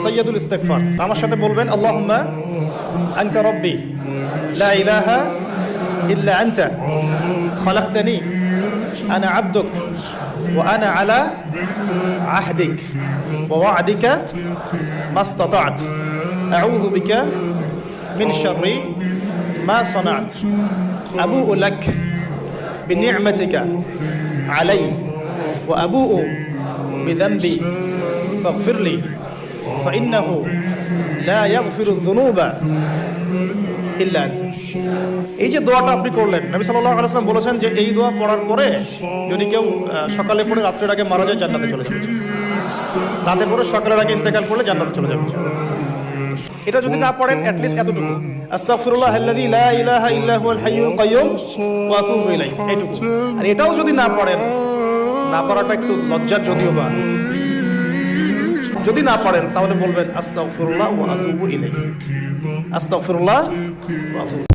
সাইয়্যিদুল ইস্তিগফার। আমার সাথে বলবেন আল্লাহুম্মা আনতা রাব্বি লা ইলাহা ইল্লা আনতা খালাকতানি আনা আবদুক ওয়া আনা আলা আহদিক ওয়া ওয়া'দিকা মাসতাতা'ত আউযু বিকা মিন শাররি মা সানা'ত আবু'ু লাক বিনি'মাতিকা আলাইয়া ওয়া আবু'ু বিযানবি ফাগফিরলি ফাইন্নাহু লা ইয়াগফিরুয যুনুবা ইল্লা আনতা। এই যে দোয়াটা আপনি করলেন, নবী সাল্লাল্লাহু আলাইহি ওয়াসাল্লাম বলেছেন যে এই দোয়া পড়ার পরে যদি কেউ সকালে পড়ে রাত্রের আগে মারা যায় জান্নাতে চলে যাবে, রাতে পড়ে সকালের আগে ইন্তেকাল করলে জান্নাতে চলে যাবে। এটা যদি না পড়েন অ্যাটলিস্ট এতটুকু আস্তাগফিরুল্লাহাল্লাযী লা ইলাহা ইল্লা হুয়াল হাইয়ুল কাইয়্যুম ওয়া আতুবু ইলাইহি, এইটুকু। আর এটাও যদি না পড়েন, না পড়াটা একটু লজ্জার যদিও বা, যদি না পারেন তাহলে বলবেন আস্তাগফিরুল্লাহ ওয়া আতুবু ইলাইহি, আস্তাগফিরুল্লাহ ওয়া আতুবু।